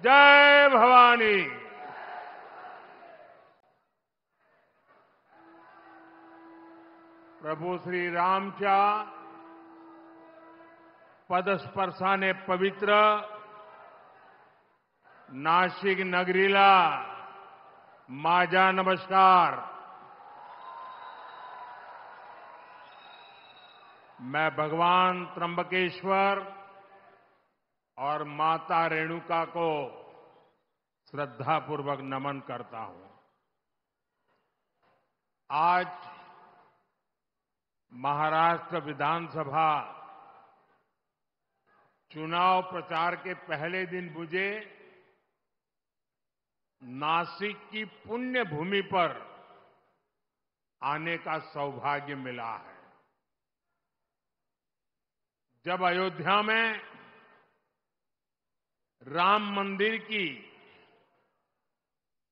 जय भवानी। प्रभू श्री रामच्या पदस्पर्शाने पवित्र नाशिक नगरीला माझा नमस्कार। मैं भगवान त्र्यंबकेश्वर और माता रेणुका को श्रद्धापूर्वक नमन करता हूं। आज महाराष्ट्र विधानसभा चुनाव प्रचार के पहले दिन मुझे नासिक की पुण्य भूमि पर आने का सौभाग्य मिला है। जब अयोध्या में राम मंदिर की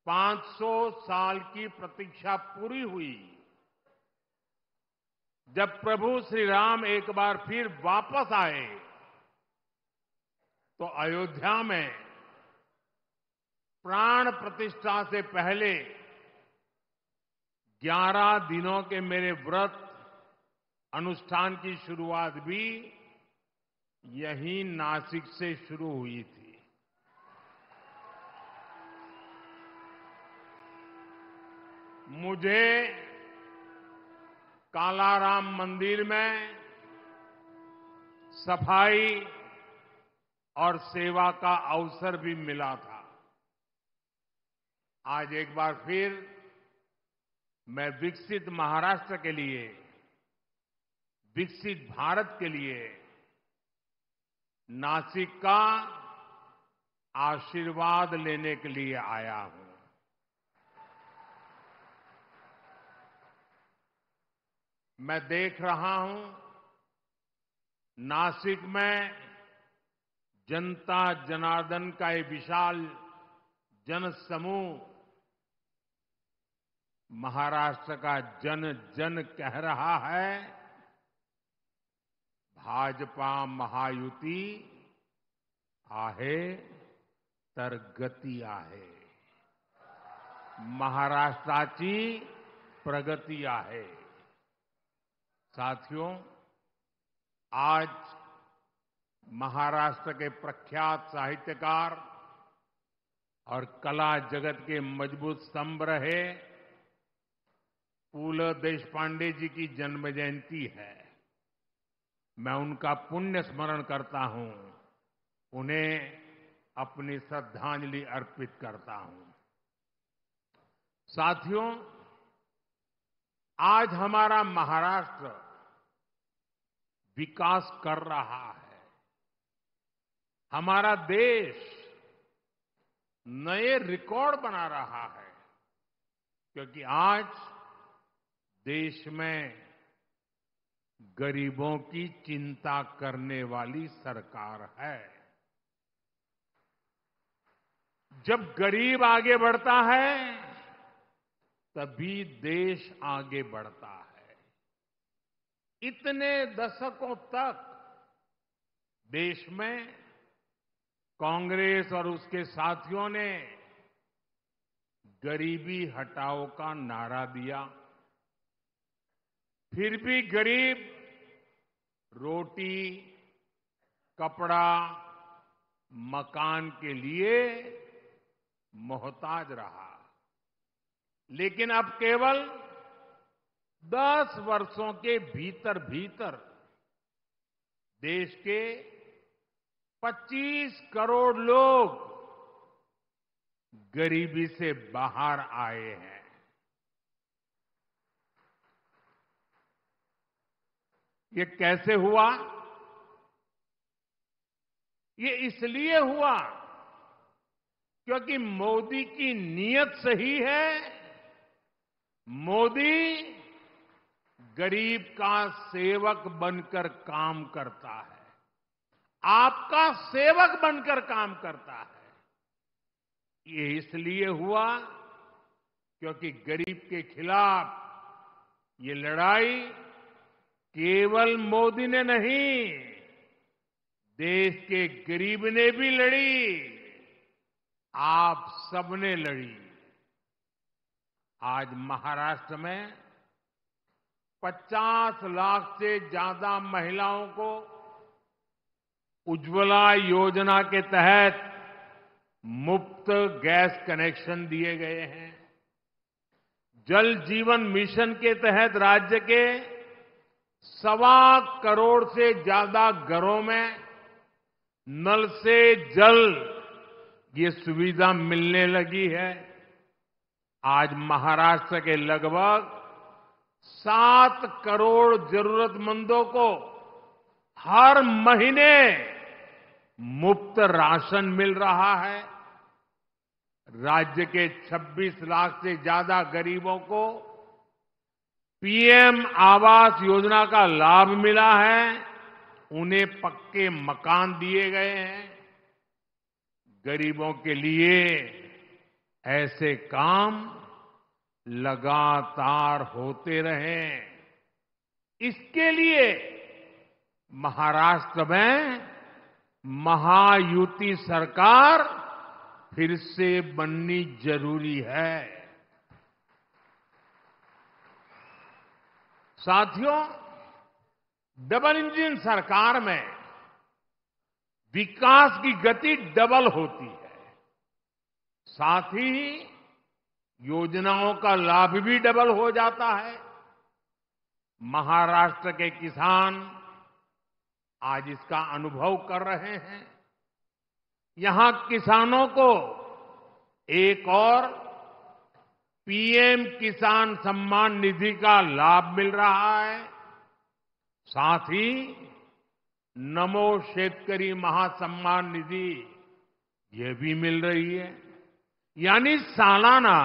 500 साल की प्रतीक्षा पूरी हुई, जब प्रभु श्री राम एक बार फिर वापस आए, तो अयोध्या में प्राण प्रतिष्ठा से पहले 11 दिनों के मेरे व्रत अनुष्ठान की शुरुआत भी यहीं नासिक से शुरू हुई थी। मुझे कालाराम मंदिर में सफाई और सेवा का अवसर भी मिला था। आज एक बार फिर मैं विकसित महाराष्ट्र के लिए, विकसित भारत के लिए नासिक का आशीर्वाद लेने के लिए आया हूं। मैं देख रहा हूं नासिक में जनता जनार्दन का एक विशाल जनसमूह महाराष्ट्र का जन जन कह रहा है, भाजपा महायुती आहे तर गती आहे, महाराष्ट्राची प्रगती आहे। साथियों, आज महाराष्ट्र के प्रख्यात साहित्यकार और कला जगत के मजबूत स्तंभ रहे पू. ल. देशपांडे जी की जन्म जयंती है। मैं उनका पुण्य स्मरण करता हूं, उन्हें अपनी श्रद्धांजलि अर्पित करता हूं। साथियों, आज हमारा महाराष्ट्र विकास कर रहा है। हमारा देश नए रिकॉर्ड बना रहा है, क्योंकि आज देश में गरीबों की चिंता करने वाली सरकार है। जब गरीब आगे बढ़ता है, तभी देश आगे बढ़ता है। इतने दशकों तक देश में कांग्रेस और उसके साथियों ने गरीबी हटाओ का नारा दिया, फिर भी गरीब रोटी, कपड़ा, मकान के लिए मोहताज रहा। लेकिन अब केवल 10 वर्षों के भीतर भीतर देश के 25 करोड़ लोग गरीबी से बाहर आए हैं। ये कैसे हुआ? ये इसलिए हुआ क्योंकि मोदी की नीयत सही है। मोदी गरीब का सेवक बनकर काम करता है, आपका सेवक बनकर काम करता है। ये इसलिए हुआ क्योंकि गरीब के खिलाफ ये लड़ाई केवल मोदी ने नहीं, देश के गरीब ने भी लड़ी। आप सबने लड़ी। आज महाराष्ट्र में 50 लाख से ज्यादा महिलाओं को उज्ज्वला योजना के तहत मुफ्त गैस कनेक्शन दिए गए हैं। जल जीवन मिशन के तहत राज्य के 1.25 करोड़ से ज्यादा घरों में नल से जल ये सुविधा मिलने लगी है। आज महाराष्ट्र के लगभग 7 करोड़ जरूरतमंदों को हर महीने मुफ्त राशन मिल रहा है। राज्य के 26 लाख से ज्यादा गरीबों को पीएम आवास योजना का लाभ मिला है। उन्हें पक्के मकान दिए गए हैं। गरीबों के लिए ऐसे काम लगातार होते रहें, इसके लिए महाराष्ट्र में महायुति सरकार फिर से बननी जरूरी है। साथियों, डबल इंजन सरकार में विकास की गति डबल होती है, साथ ही योजनाओं का लाभ भी डबल हो जाता है। महाराष्ट्र के किसान आज इसका अनुभव कर रहे हैं। यहां किसानों को एक और पीएम किसान सम्मान निधि का लाभ मिल रहा है। साथ ही नमो शेतकरी महासम्मान निधि ये भी मिल रही है। यानी सालाना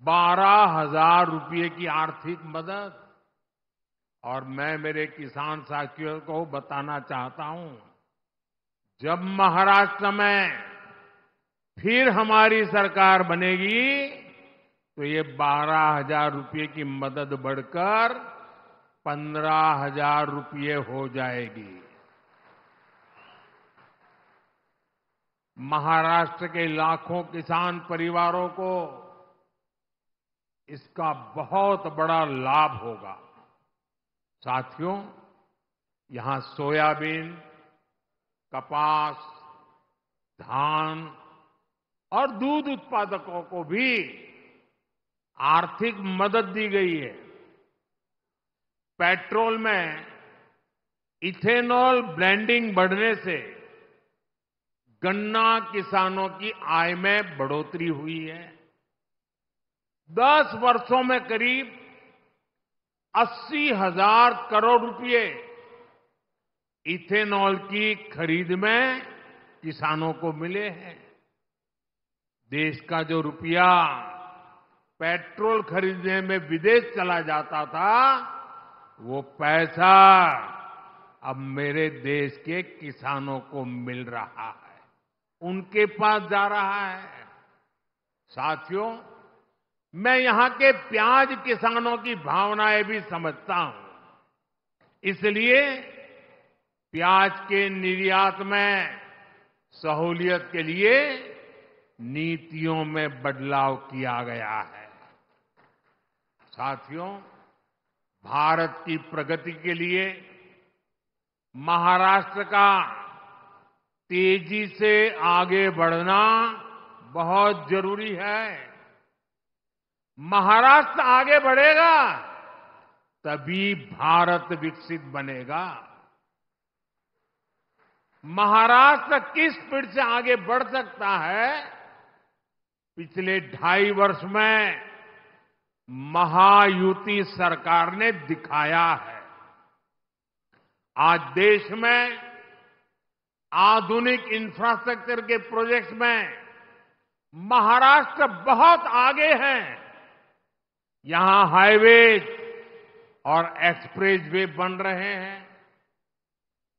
12,000 रुपये की आर्थिक मदद। और मैं मेरे किसान साथियों को बताना चाहता हूं, जब महाराष्ट्र में फिर हमारी सरकार बनेगी तो ये 12,000 रुपये की मदद बढ़कर 15,000 रुपये हो जाएगी। महाराष्ट्र के लाखों किसान परिवारों को इसका बहुत बड़ा लाभ होगा। साथियों, यहां सोयाबीन, कपास, धान और दूध उत्पादकों को भी आर्थिक मदद दी गई है। पेट्रोल में इथेनॉल ब्लेंडिंग बढ़ने से गन्ना किसानों की आय में बढ़ोतरी हुई है। 10 वर्षों में करीब 80,000 करोड़ रुपए इथेनॉल की खरीद में किसानों को मिले हैं। देश का जो रुपया पेट्रोल खरीदने में विदेश चला जाता था, वो पैसा अब मेरे देश के किसानों को मिल रहा है, उनके पास जा रहा है। साथियों, मैं यहां के प्याज किसानों की भावनाएं भी समझता हूं। इसलिए प्याज के निर्यात में सहूलियत के लिए नीतियों में बदलाव किया गया है। साथियों, भारत की प्रगति के लिए महाराष्ट्र का तेजी से आगे बढ़ना बहुत जरूरी है। महाराष्ट्र आगे बढ़ेगा तभी भारत विकसित बनेगा। महाराष्ट्र किस स्पीड से आगे बढ़ सकता है, पिछले 2.5 वर्ष में महायुति सरकार ने दिखाया है। आज देश में आधुनिक इंफ्रास्ट्रक्चर के प्रोजेक्ट्स में महाराष्ट्र बहुत आगे है। यहां हाईवेज और एक्सप्रेसवे बन रहे हैं।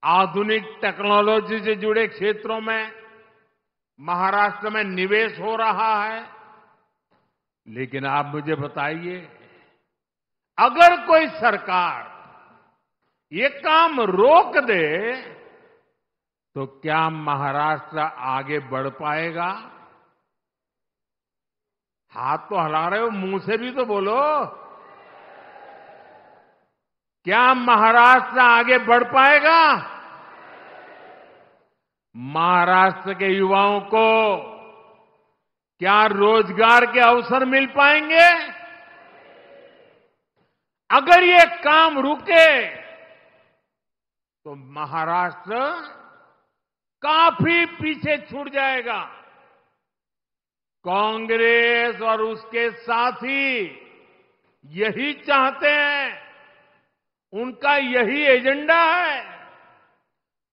आधुनिक टेक्नोलॉजी से जुड़े क्षेत्रों में महाराष्ट्र में निवेश हो रहा है। लेकिन आप मुझे बताइए, अगर कोई सरकार ये काम रोक दे तो क्या महाराष्ट्र आगे बढ़ पाएगा? हाथ तो हिला रहे हो, मुंह से भी तो बोलो। क्या महाराष्ट्र आगे बढ़ पाएगा? महाराष्ट्र के युवाओं को क्या रोजगार के अवसर मिल पाएंगे? अगर ये काम रुके तो महाराष्ट्र काफी पीछे छूट जाएगा। कांग्रेस और उसके साथी यही चाहते हैं, उनका यही एजेंडा है।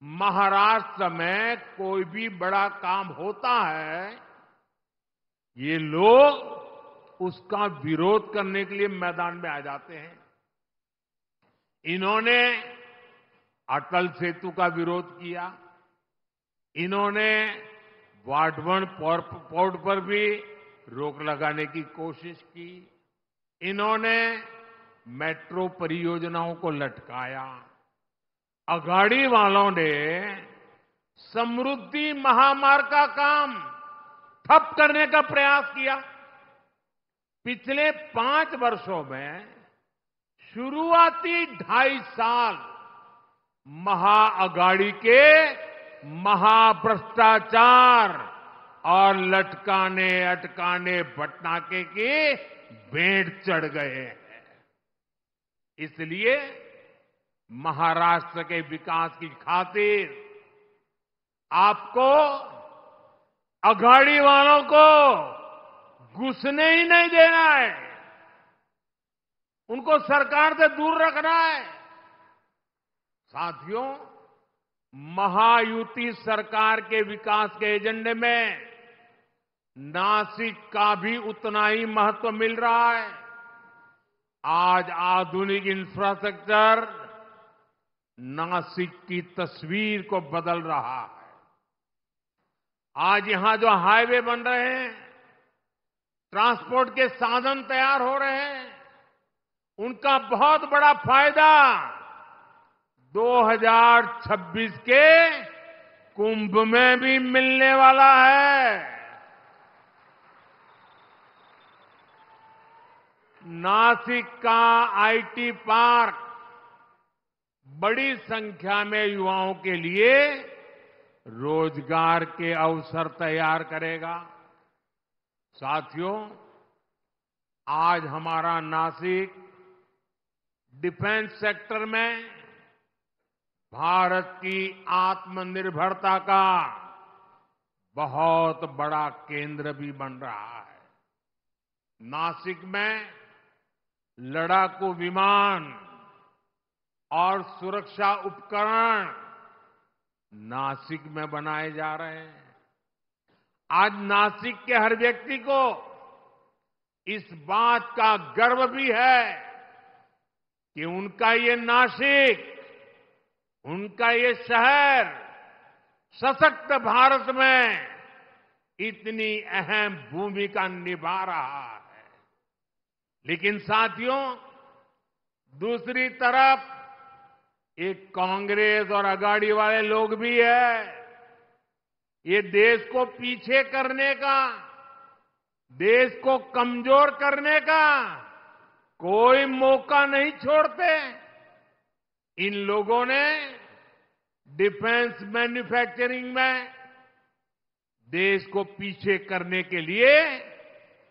महाराष्ट्र में कोई भी बड़ा काम होता है, ये लोग उसका विरोध करने के लिए मैदान में आ जाते हैं। इन्होंने अटल सेतु का विरोध किया, इन्होंने वाटवन पोर्ट पर भी रोक लगाने की कोशिश की, इन्होंने मेट्रो परियोजनाओं को लटकाया। अघाड़ी वालों ने समृद्धि महामार्ग का काम ठप करने का प्रयास किया। पिछले 5 वर्षों में शुरुआती 2.5 साल महाअघाड़ी के महाभ्रष्टाचार और लटकाने अटकाने भटनाके के भेंट चढ़ गए हैं। इसलिए महाराष्ट्र के विकास की खातिर आपको अघाड़ी वालों को घुसने ही नहीं देना है, उनको सरकार से दूर रखना है। साथियों, महायुति सरकार के विकास के एजेंडे में नासिक का भी उतना ही महत्व मिल रहा है। आज आधुनिक इंफ्रास्ट्रक्चर नासिक की तस्वीर को बदल रहा है। आज यहां जो हाईवे बन रहे हैं, ट्रांसपोर्ट के साधन तैयार हो रहे हैं, उनका बहुत बड़ा फायदा 2026 के कुंभ में भी मिलने वाला है। नासिक का आईटी पार्क बड़ी संख्या में युवाओं के लिए रोजगार के अवसर तैयार करेगा। साथियों, आज हमारा नासिक डिफेंस सेक्टर में भारत की आत्मनिर्भरता का बहुत बड़ा केंद्र भी बन रहा है। नासिक में लड़ाकू विमान और सुरक्षा उपकरण नासिक में बनाए जा रहे हैं। आज नासिक के हर व्यक्ति को इस बात का गर्व भी है कि उनका ये नासिक, उनका ये शहर सशक्त भारत में इतनी अहम भूमिका निभा रहा है। लेकिन साथियों, दूसरी तरफ एक कांग्रेस और अघाड़ी वाले लोग भी है, ये देश को पीछे करने का, देश को कमजोर करने का कोई मौका नहीं छोड़ते। इन लोगों ने डिफेंस मैन्युफैक्चरिंग में देश को पीछे करने के लिए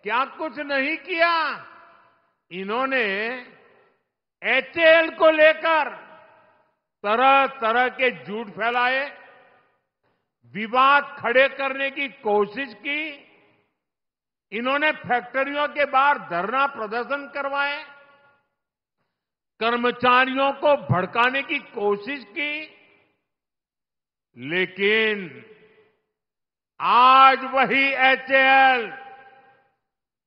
क्या कुछ नहीं किया। इन्होंने एचएएल को लेकर तरह तरह के झूठ फैलाए, विवाद खड़े करने की कोशिश की। इन्होंने फैक्ट्रियों के बाहर धरना प्रदर्शन करवाए, कर्मचारियों को भड़काने की कोशिश की। लेकिन आज वही एचएएल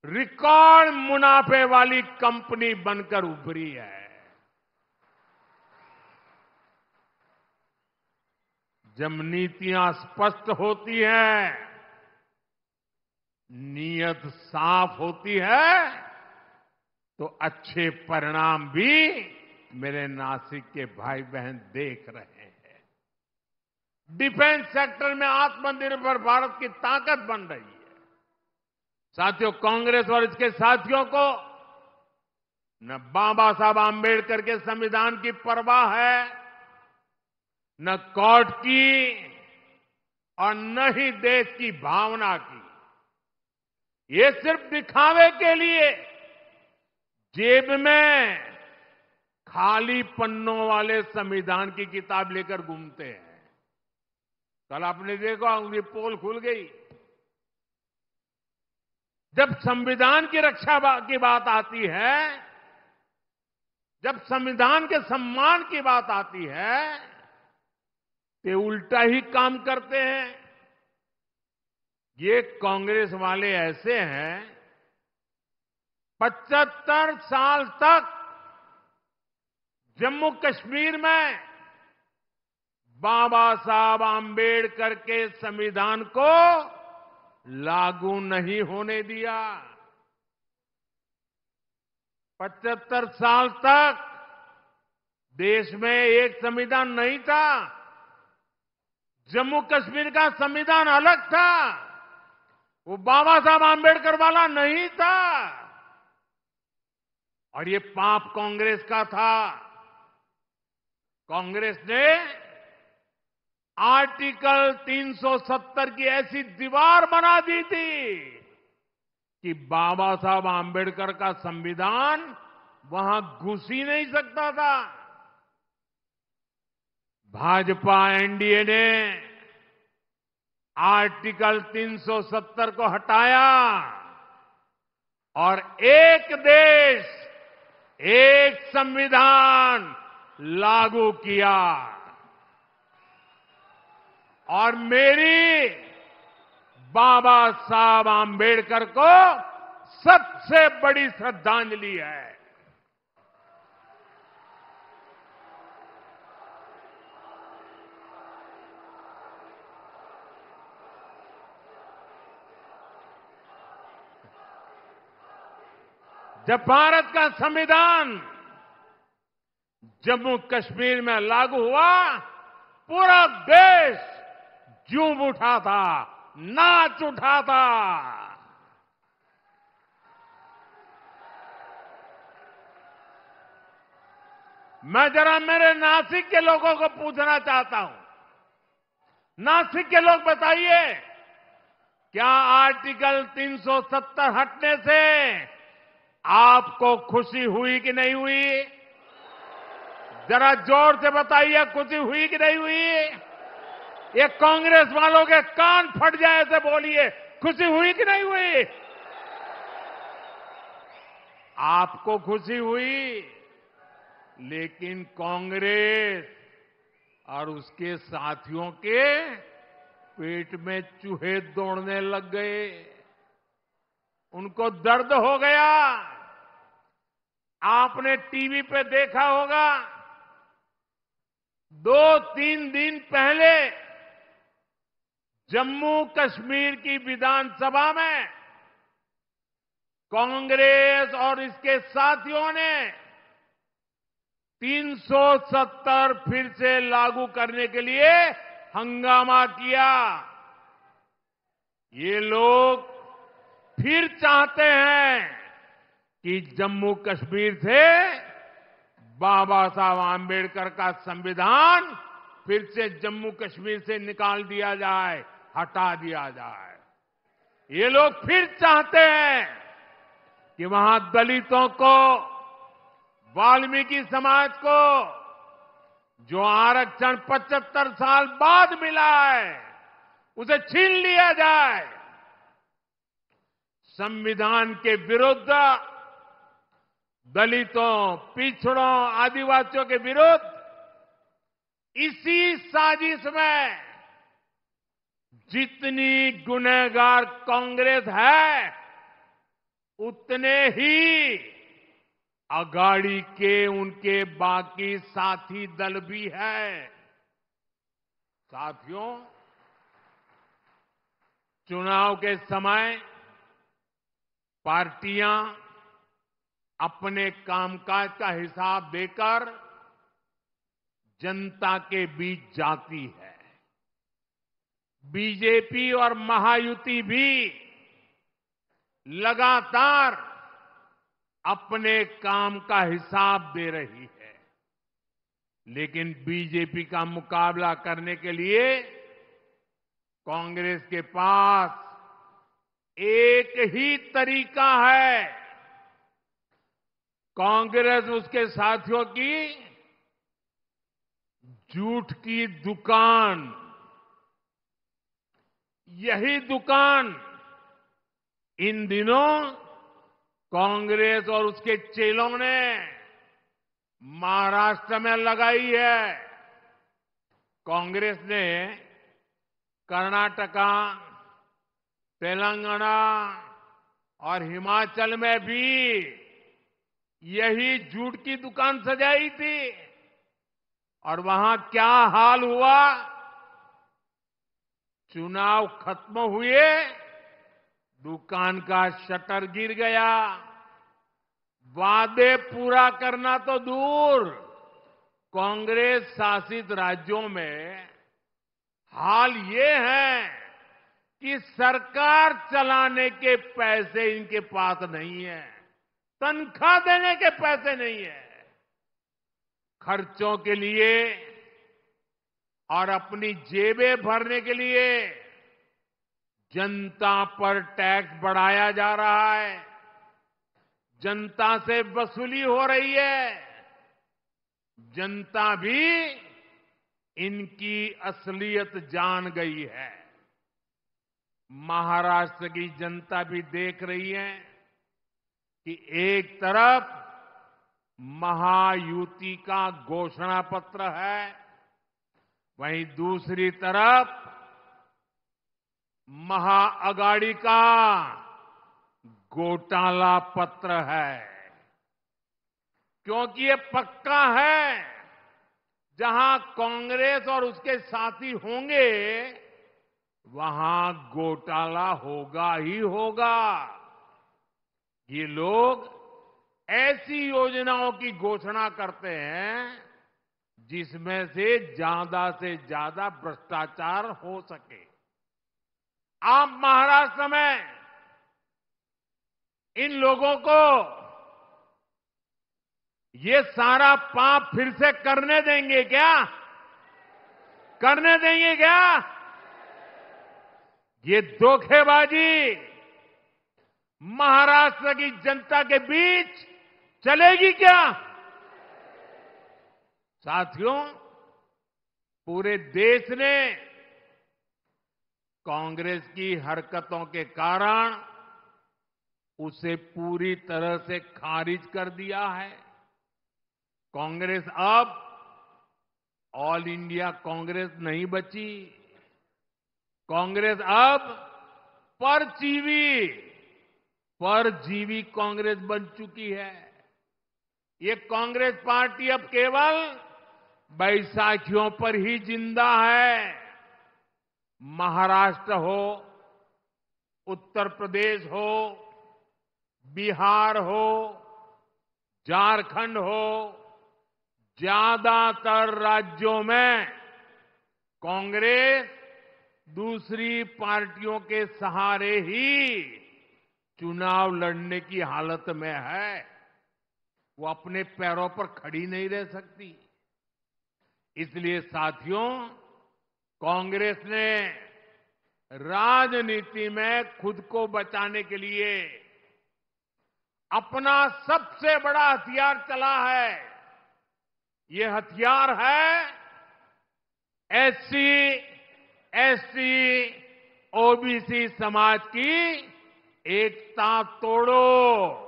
रिकॉर्ड मुनाफे वाली कंपनी बनकर उभरी है। जब नीतियां स्पष्ट होती हैं, नीयत साफ होती है, तो अच्छे परिणाम भी मेरे नासिक के भाई बहन देख रहे हैं। डिफेंस सेक्टर में आत्मनिर्भर भारत की ताकत बन रही है। साथियों, कांग्रेस और इसके साथियों को न बाबा साहब आम्बेडकर के संविधान की परवाह है, न कोर्ट की और न ही देश की भावना की। ये सिर्फ दिखावे के लिए जेब में खाली पन्नों वाले संविधान की किताब लेकर घूमते हैं। कल आपने देखा, उनकी पोल खुल गई। जब संविधान की रक्षा की बात आती है, जब संविधान के सम्मान की बात आती है, ते उल्टा ही काम करते हैं। ये कांग्रेस वाले ऐसे हैं, 75 साल तक जम्मू कश्मीर में बाबा साहब आम्बेडकर के संविधान को लागू नहीं होने दिया। 75 साल तक देश में एक संविधान नहीं था। जम्मू कश्मीर का संविधान अलग था, वो बाबा साहब आम्बेडकर वाला नहीं था। और ये पाप कांग्रेस का था। कांग्रेस ने आर्टिकल 370 की ऐसी दीवार बना दी थी कि बाबा साहब आम्बेडकर का संविधान वहां घुस ही नहीं सकता था। भाजपा एनडीए ने आर्टिकल 370 को हटाया और एक देश, एक संविधान लागू किया। और मेरी बाबा साहब आम्बेडकर को सबसे बड़ी श्रद्धांजलि है। जब भारत का संविधान जम्मू कश्मीर में लागू हुआ, पूरा देश झूम उठा था, नाच उठा था। मैं जरा मेरे नासिक के लोगों को पूछना चाहता हूं। नासिक के लोग बताइए, क्या आर्टिकल 370 हटने से आपको खुशी हुई कि नहीं हुई? जरा जोर से बताइए, खुशी हुई कि नहीं हुई? ये कांग्रेस वालों के कान फट जाए ऐसे बोलिए, खुशी हुई कि नहीं हुई? आपको खुशी हुई, लेकिन कांग्रेस और उसके साथियों के पेट में चूहे दौड़ने लग गए। उनको दर्द हो गया। आपने टीवी पे देखा होगा, 2-3 दिन पहले जम्मू कश्मीर की विधानसभा में कांग्रेस और इसके साथियों ने 370 फिर से लागू करने के लिए हंगामा किया। ये लोग फिर चाहते हैं कि जम्मू कश्मीर से बाबा साहब आम्बेडकर का संविधान फिर से जम्मू कश्मीर से निकाल दिया जाए, हटा दिया जाए। ये लोग फिर चाहते हैं कि वहां दलितों को, वाल्मीकि समाज को जो आरक्षण 75 साल बाद मिला है, उसे छीन लिया जाए। संविधान के विरुद्ध, दलितों, पिछड़ों, आदिवासियों के विरुद्ध इसी साजिश में जितनी गुनहगार कांग्रेस है, उतने ही अगाड़ी के उनके बाकी साथी दल भी है। साथियों, चुनाव के समय पार्टियां अपने कामकाज का हिसाब देकर जनता के बीच जाती है। बीजेपी और महायुति भी लगातार अपने काम का हिसाब दे रही है, लेकिन बीजेपी का मुकाबला करने के लिए कांग्रेस के पास एक ही तरीका है। कांग्रेस उसके साथियों की झूठ की दुकान, यही दुकान इन दिनों कांग्रेस और उसके चेलों ने महाराष्ट्र में लगाई है। कांग्रेस ने कर्नाटका, तेलंगाना और हिमाचल में भी यही झूठ की दुकान सजाई थी, और वहां क्या हाल हुआ? चुनाव खत्म हुए, दुकान का शटर गिर गया। वादे पूरा करना तो दूर, कांग्रेस शासित राज्यों में हाल ये है कि सरकार चलाने के पैसे इनके पास नहीं है, तनख्वाह देने के पैसे नहीं है। खर्चों के लिए और अपनी जेबें भरने के लिए जनता पर टैक्स बढ़ाया जा रहा है, जनता से वसूली हो रही है। जनता भी इनकी असलियत जान गई है। महाराष्ट्र की जनता भी देख रही है कि एक तरफ महायुति का घोषणा पत्र है, वहीं दूसरी तरफ महाअगाड़ी का घोटाला पत्र है। क्योंकि ये पक्का है, जहां कांग्रेस और उसके साथी होंगे वहां घोटाला होगा ही होगा। ये लोग ऐसी योजनाओं की घोषणा करते हैं जिसमें से ज्यादा भ्रष्टाचार हो सके। आप महाराष्ट्र में इन लोगों को ये सारा पाप फिर से करने देंगे क्या? करने देंगे क्या? ये धोखेबाजी महाराष्ट्र की जनता के बीच चलेगी क्या? साथियों, पूरे देश ने कांग्रेस की हरकतों के कारण उसे पूरी तरह से खारिज कर दिया है। कांग्रेस अब ऑल इंडिया कांग्रेस नहीं बची। कांग्रेस अब परजीवी कांग्रेस बन चुकी है। ये कांग्रेस पार्टी अब केवल बैसाखियों पर ही जिंदा है। महाराष्ट्र हो, उत्तर प्रदेश हो, बिहार हो, झारखंड हो, ज्यादातर राज्यों में कांग्रेस दूसरी पार्टियों के सहारे ही चुनाव लड़ने की हालत में है। वो अपने पैरों पर खड़ी नहीं रह सकती। इसलिए साथियों, कांग्रेस ने राजनीति में खुद को बचाने के लिए अपना सबसे बड़ा हथियार चला है। ये हथियार है एससी, एसटी, ओबीसी समाज की एकता तोड़ो।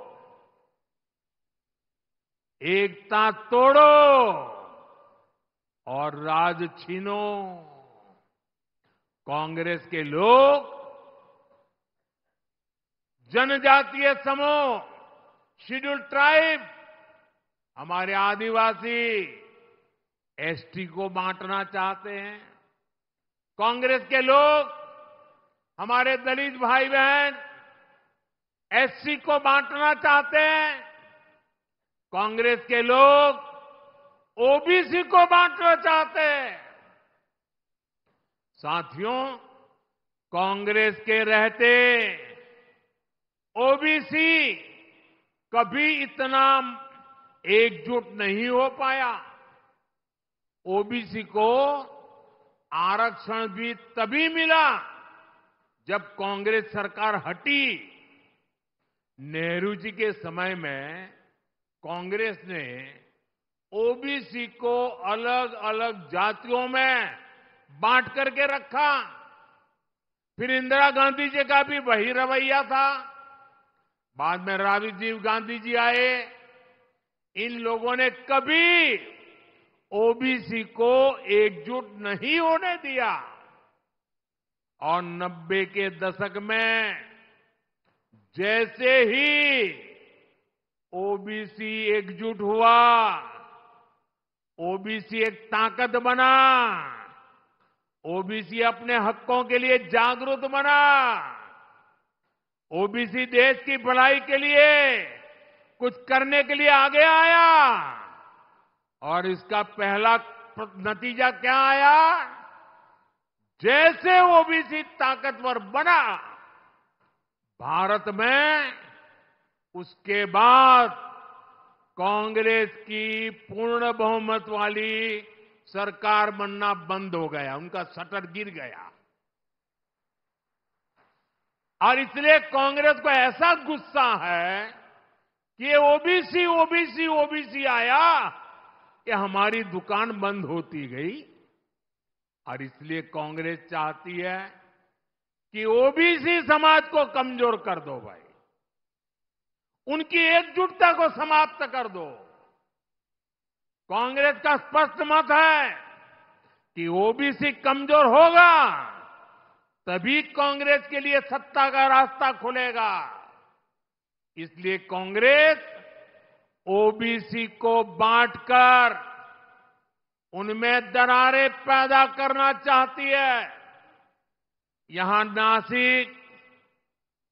एकता तोड़ो और राज छीनो। कांग्रेस के लोग जनजातीय समूह, शेड्यूल ट्राइब, हमारे आदिवासी, एसटी को बांटना चाहते हैं। कांग्रेस के लोग हमारे दलित भाई बहन एससी को बांटना चाहते हैं। कांग्रेस के लोग ओबीसी को बांटना चाहते हैं। साथियों, कांग्रेस के रहते ओबीसी कभी इतना एकजुट नहीं हो पाया। ओबीसी को आरक्षण भी तभी मिला जब कांग्रेस सरकार हटी। नेहरू जी के समय में कांग्रेस ने ओबीसी को अलग अलग जातियों में बांट करके रखा। फिर इंदिरा गांधी जी का भी वही रवैया था। बाद में राजीव गांधी जी आए। इन लोगों ने कभी ओबीसी को एकजुट नहीं होने दिया। और 90 के दशक में जैसे ही ओबीसी एकजुट हुआ, ओबीसी एक ताकत बना, ओबीसी अपने हकों के लिए जागरूक बना, ओबीसी देश की भलाई के लिए कुछ करने के लिए आगे आया। और इसका पहला नतीजा क्या आया? जैसे ओबीसी ताकतवर बना भारत में, उसके बाद कांग्रेस की पूर्ण बहुमत वाली सरकार बनना बंद हो गया। उनका शटर गिर गया। और इसलिए कांग्रेस को ऐसा गुस्सा है कि ये ओबीसी ओबीसी ओबीसी आया कि हमारी दुकान बंद होती गई। और इसलिए कांग्रेस चाहती है कि ओबीसी समाज को कमजोर कर दो भाई, उनकी एकजुटता को समाप्त कर दो। कांग्रेस का स्पष्ट मत है कि ओबीसी कमजोर होगा तभी कांग्रेस के लिए सत्ता का रास्ता खुलेगा। इसलिए कांग्रेस ओबीसी को बांटकर उनमें दरारें पैदा करना चाहती है। यहां नासिक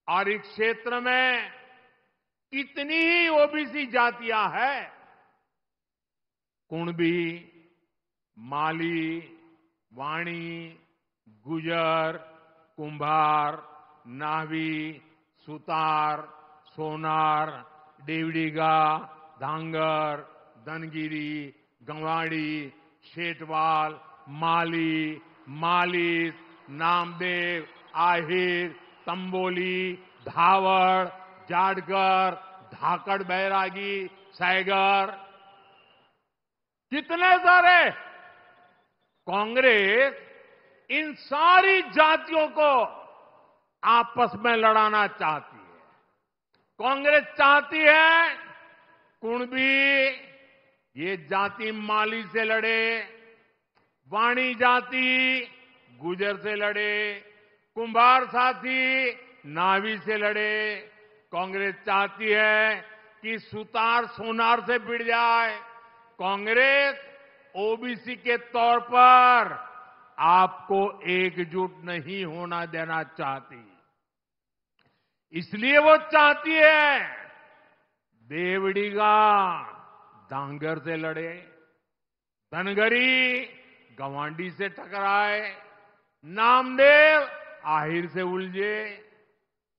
और इस क्षेत्र में कितनी ही ओबीसी जातियां हैं, कुणबी, माली, वाणी, गुजर, कुंभार, नावी, सुतार, सोनार, देवड़ीगा, धांगर, धनगिरी, गंवाड़ी, शेटवाल, माली, मालिस, नामदेव, आहिर, तंबोली, धावड़, जाटगर, धाकड़ बैरागी, सैगर, कितने सारे। कांग्रेस इन सारी जातियों को आपस में लड़ाना चाहती है। कांग्रेस चाहती है कुणबी ये जाति माली से लड़े, वाणी जाति गुजर से लड़े, कुंभार साथी नावी से लड़े। कांग्रेस चाहती है कि सुतार सोनार से भिड़ जाए। कांग्रेस ओबीसी के तौर पर आपको एकजुट नहीं होना देना चाहती। इसलिए वो चाहती है देवड़ीगा धांगर से लड़े, धनगरी गवांडी से टकराए, नामदेव आहिर से उलझे।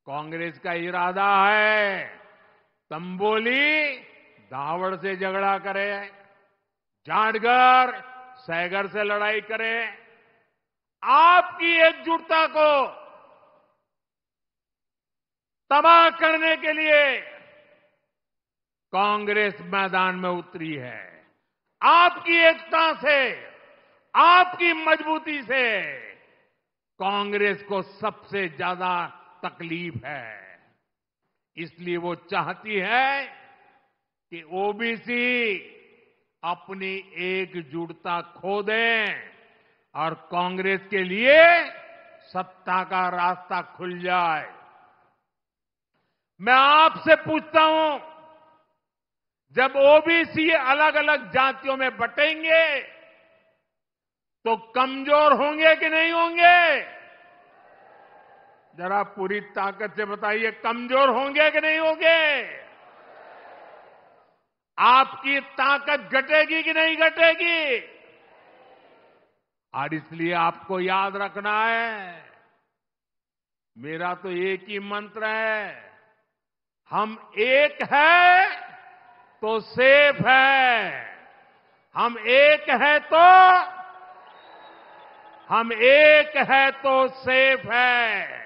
कांग्रेस का इरादा है तंबोली दावड़ से झगड़ा करे, जाटगर सैगर से लड़ाई करे। आपकी एकजुटता को तबाह करने के लिए कांग्रेस मैदान में उतरी है। आपकी एकता से, आपकी मजबूती से कांग्रेस को सबसे ज्यादा तकलीफ है। इसलिए वो चाहती है कि ओबीसी अपनी एकजुटता खो दें और कांग्रेस के लिए सत्ता का रास्ता खुल जाए। मैं आपसे पूछता हूं, जब ओबीसी अलग अलग जातियों में बटेंगे तो कमजोर होंगे कि नहीं होंगे? जरा पूरी ताकत से बताइए, कमजोर होंगे कि नहीं होंगे? आपकी ताकत घटेगी कि नहीं घटेगी? और इसलिए आपको याद रखना है मेरा तो एक ही मंत्र है, हम एक है तो सेफ है, हम एक है तो सेफ है।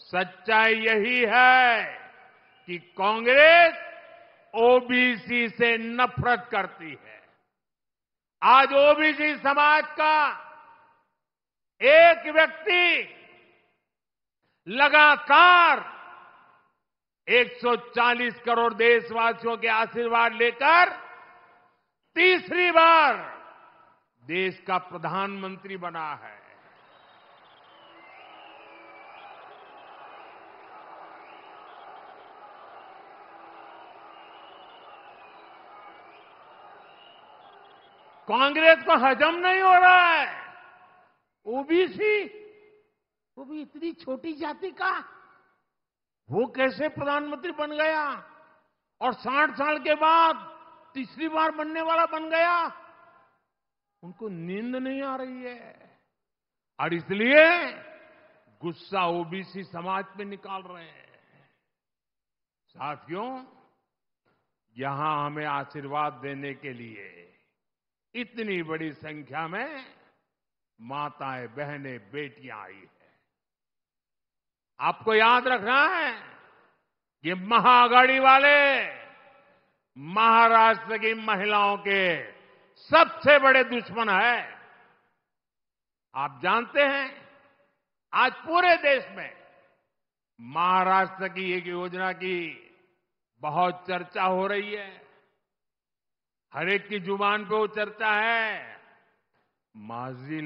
सच्चाई यही है कि कांग्रेस ओबीसी से नफरत करती है। आज ओबीसी समाज का एक व्यक्ति लगातार 140 करोड़ देशवासियों के आशीर्वाद लेकर तीसरी बार देश का प्रधानमंत्री बना है। कांग्रेस को हजम नहीं हो रहा है, ओबीसी वो भी इतनी छोटी जाति का वो कैसे प्रधानमंत्री बन गया और 60 साल के बाद तीसरी बार बनने वाला बन गया। उनको नींद नहीं आ रही है और इसलिए गुस्सा ओबीसी समाज पे निकाल रहे हैं। साथियों, यहां हमें आशीर्वाद देने के लिए इतनी बड़ी संख्या में माताएं, बहनें, बेटियां आई है। आपको याद रखना है, ये महाआघाड़ी वाले महाराष्ट्र की महिलाओं के सबसे बड़े दुश्मन है। आप जानते हैं, आज पूरे देश में महाराष्ट्र की एक योजना की बहुत चर्चा हो रही है। हर एक की जुबान पे वो चर्चा है, माझी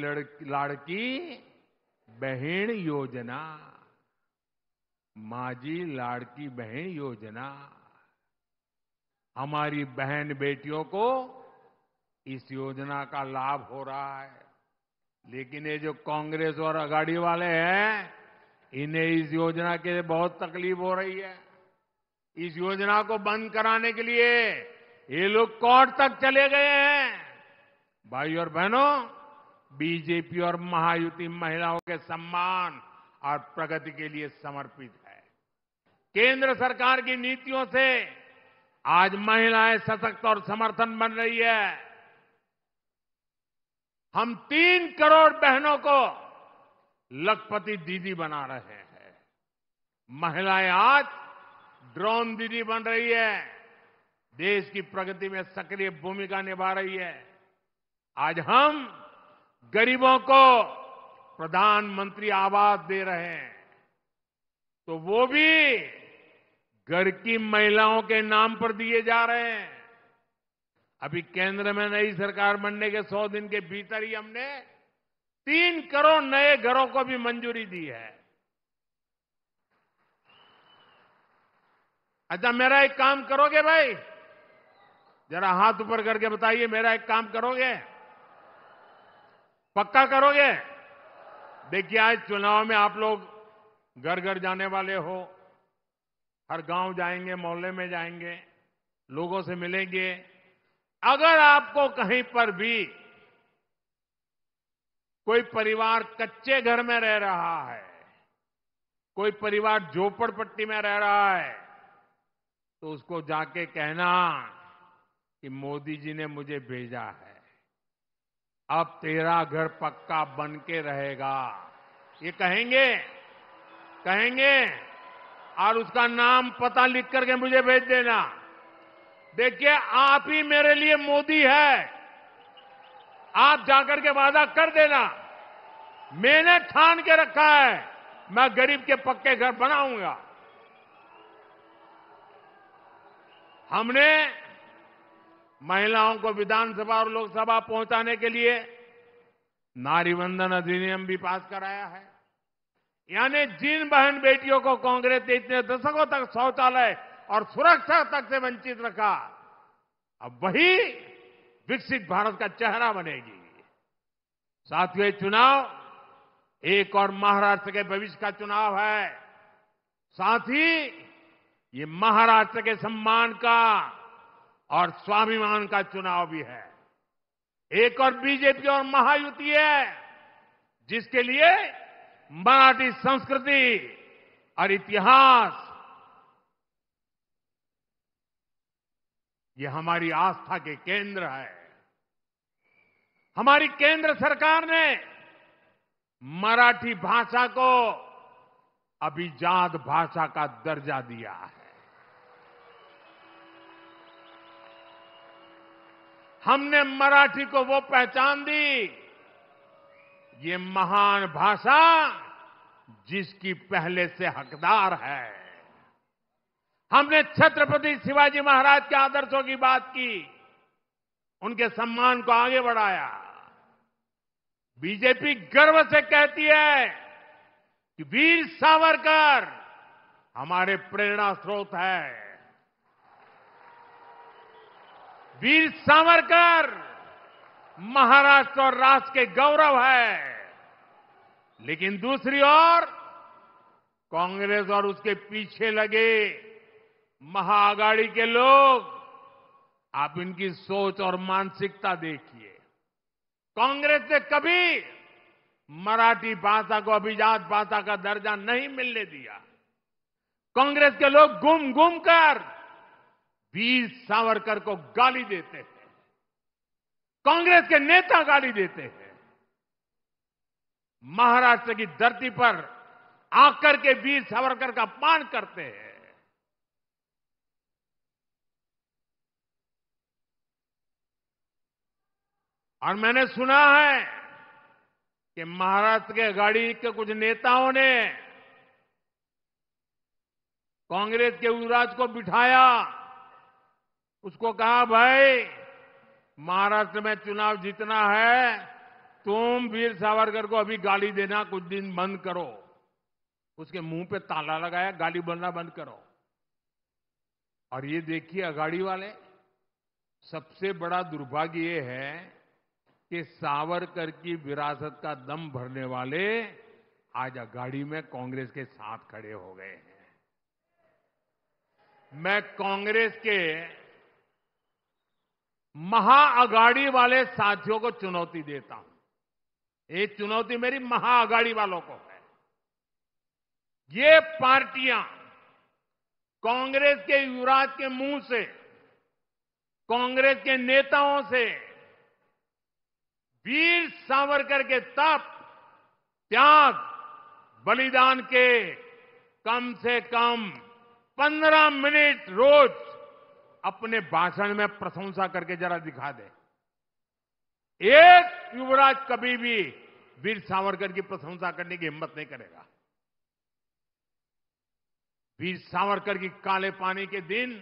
लाड़की बहन योजना, माझी लाड़की बहन योजना। हमारी बहन बेटियों को इस योजना का लाभ हो रहा है, लेकिन ये जो कांग्रेस और आघाड़ी वाले हैं, इन्हें इस योजना के लिए बहुत तकलीफ हो रही है। इस योजना को बंद कराने के लिए ये लोग कोर्ट तक चले गए हैं। भाई और बहनों, बीजेपी और महायुति महिलाओं के सम्मान और प्रगति के लिए समर्पित है। केंद्र सरकार की नीतियों से आज महिलाएं सशक्त और समर्थन बन रही है। हम 3 करोड़ बहनों को लखपति दीदी बना रहे हैं। महिलाएं आज ड्रोन दीदी बन रही है, देश की प्रगति में सक्रिय भूमिका निभा रही है। आज हम गरीबों को प्रधानमंत्री आवास दे रहे हैं, तो वो भी घर की महिलाओं के नाम पर दिए जा रहे हैं। अभी केंद्र में नई सरकार बनने के 100 दिन के भीतर ही हमने 3 करोड़ नए घरों को भी मंजूरी दी है। अच्छा, मेरा एक काम करोगे भाई? जरा हाथ ऊपर करके बताइए, मेरा एक काम करोगे? पक्का करोगे? देखिए, आज चुनाव में आप लोग घर घर जाने वाले हो, हर गांव जाएंगे, मोहल्ले में जाएंगे, लोगों से मिलेंगे। अगर आपको कहीं पर भी कोई परिवार कच्चे घर में रह रहा है, कोई परिवार झोपड़पट्टी में रह रहा है, तो उसको जाके कहना कि मोदी जी ने मुझे भेजा है, अब तेरा घर पक्का बन के रहेगा। ये कहेंगे और उसका नाम पता लिख करके मुझे भेज देना। देखिए, आप ही मेरे लिए मोदी है। आप जाकर के वादा कर देना, मैंने ठान के रखा है, मैं गरीब के पक्के घर बनाऊंगा। हमने महिलाओं को विधानसभा और लोकसभा पहुंचाने के लिए नारी वंदन अधिनियम भी पास कराया है। यानी जिन बहन बेटियों को कांग्रेस ने इतने दशकों तक शौचालय और सुरक्षा तक से वंचित रखा, अब वही विकसित भारत का चेहरा बनेगी। साथियों, ये चुनाव एक और महाराष्ट्र के भविष्य का चुनाव है, साथ ही ये महाराष्ट्र के सम्मान का और स्वाभिमान का चुनाव भी है। एक और बीजेपी और महायुति है, जिसके लिए मराठी संस्कृति और इतिहास, ये हमारी आस्था के केंद्र है। हमारी केंद्र सरकार ने मराठी भाषा को अभिजात भाषा का दर्जा दिया है। हमने मराठी को वो पहचान दी, ये महान भाषा जिसकी पहले से हकदार है। हमने छत्रपति शिवाजी महाराज के आदर्शों की बात की, उनके सम्मान को आगे बढ़ाया। बीजेपी गर्व से कहती है कि वीर सावरकर हमारे प्रेरणा स्रोत है। वीर सावरकर महाराष्ट्र और राष्ट्र के गौरव है। लेकिन दूसरी ओर कांग्रेस और उसके पीछे लगे महाआघाड़ी के लोग, आप इनकी सोच और मानसिकता देखिए। कांग्रेस ने कभी मराठी भाषा को अभिजात भाषा का दर्जा नहीं मिलने दिया। कांग्रेस के लोग घूम घूम कर वीर सावरकर को गाली देते हैं। कांग्रेस के नेता गाली देते हैं। महाराष्ट्र की धरती पर आकर के वीर सावरकर का अपमान करते हैं। और मैंने सुना है कि महाराष्ट्र के अघाड़ी के कुछ नेताओं ने कांग्रेस के युवराज को बिठाया, उसको कहा, भाई महाराष्ट्र में चुनाव जीतना है, तुम वीर सावरकर को अभी गाली देना कुछ दिन बंद करो। उसके मुंह पे ताला लगाया, गाली बोलना बंद करो। और ये देखिए अघाड़ी वाले, सबसे बड़ा दुर्भाग्य ये है कि सावरकर की विरासत का दम भरने वाले आज अघाड़ी में कांग्रेस के साथ खड़े हो गए हैं। मैं कांग्रेस के महाअघाड़ी वाले साथियों को चुनौती देता हूं। ये चुनौती मेरी महाअघाड़ी वालों को है। ये पार्टियां कांग्रेस के युवराज के मुंह से, कांग्रेस के नेताओं से वीर सावरकर के तप, त्याग, बलिदान के कम से कम 15 मिनट रोज अपने भाषण में प्रशंसा करके जरा दिखा दे। एक युवराज कभी भी वीर सावरकर की प्रशंसा करने की हिम्मत नहीं करेगा। वीर सावरकर की काले पानी के दिन,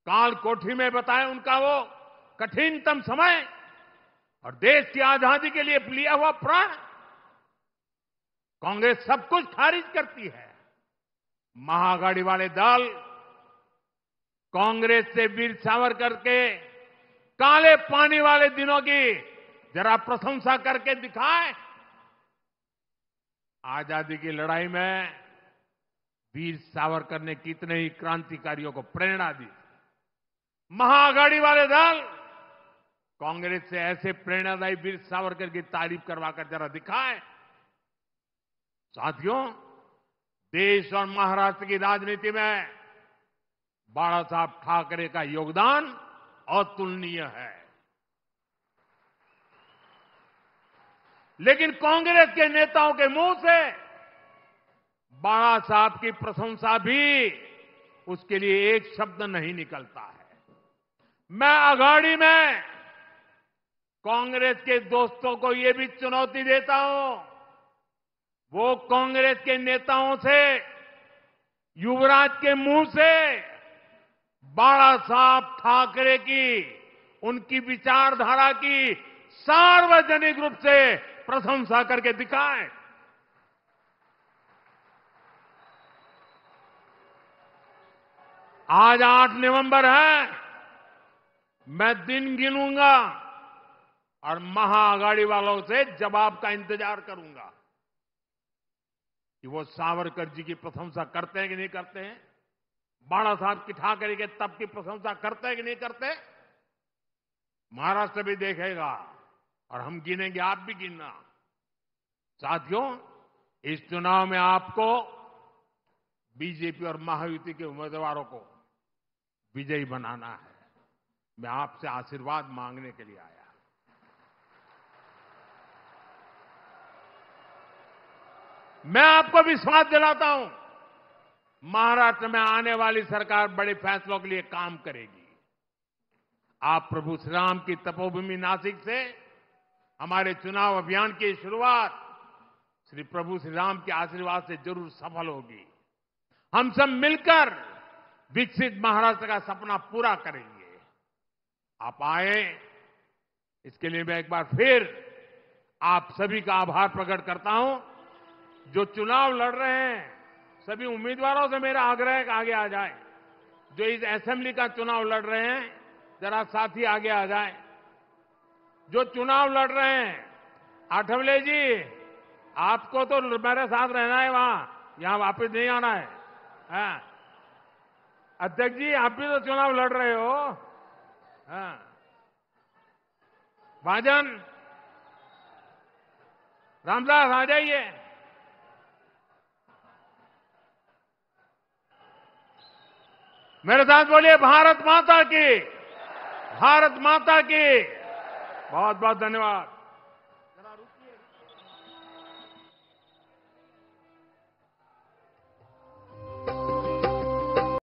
काल कोठरी में बताए उनका वो कठिनतम समय और देश की आजादी के लिए लिया हुआ प्राण। कांग्रेस सब कुछ खारिज करती है। महाआघाड़ी वाले दल कांग्रेस से वीर सावरकर के काले पानी वाले दिनों की जरा प्रशंसा करके दिखाए। आजादी की लड़ाई में वीर सावरकर ने कितने ही क्रांतिकारियों को प्रेरणा दी। महाआघाड़ी वाले दल कांग्रेस से ऐसे प्रेरणादायी वीर सावरकर की तारीफ करवाकर जरा दिखाए। साथियों, देश और महाराष्ट्र की राजनीति में बाला साहब ठाकरे का योगदान अतुलनीय है। लेकिन कांग्रेस के नेताओं के मुंह से बाला साहब की प्रशंसा भी, उसके लिए एक शब्द नहीं निकलता है। मैं अघाड़ी में कांग्रेस के दोस्तों को यह भी चुनौती देता हूं, वो कांग्रेस के नेताओं से, युवराज के मुंह से बाला साहब ठाकरे की, उनकी विचारधारा की सार्वजनिक रूप से प्रशंसा करके दिखाएं। आज 8 नवंबर है, मैं दिन गिनूंगा और महाआघाड़ी वालों से जवाब का इंतजार करूंगा कि वो सावरकर जी की प्रशंसा करते हैं कि नहीं करते हैं, बाला साहब की ठाकरे के तप की प्रशंसा करते हैं कि नहीं करते। महाराष्ट्र भी देखेगा और हम गिनेंगे, आप भी गिनना। साथियों, इस चुनाव में आपको बीजेपी और महायुति के उम्मीदवारों को विजयी बनाना है। मैं आपसे आशीर्वाद मांगने के लिए आया। मैं आपको विश्वास दिलाता हूं, महाराष्ट्र में आने वाली सरकार बड़े फैसलों के लिए काम करेगी। आप प्रभु श्री राम की तपोभूमि नासिक से हमारे चुनाव अभियान की शुरुआत श्री प्रभु श्री राम के आशीर्वाद से जरूर सफल होगी। हम सब मिलकर विकसित महाराष्ट्र का सपना पूरा करेंगे। आप आए, इसके लिए मैं एक बार फिर आप सभी का आभार प्रकट करता हूं। जो चुनाव लड़ रहे हैं, सभी उम्मीदवारों से मेरा आग्रह है कि आगे आ जाए। जो इस असेंबली का चुनाव लड़ रहे हैं, जरा साथी आगे आ जाए। जो चुनाव लड़ रहे हैं, आठवले जी, आपको तो मेरे साथ रहना है, वहां यहां वापस नहीं आना है। हाँ। अध्यक्ष जी, आप भी तो चुनाव लड़ रहे हो। हाँ। भाजन, रामदास आ जाइए। मेरे साथ बोलिए, भारत माता की, भारत माता की। बहुत बहुत धन्यवाद। जरा रुकिए।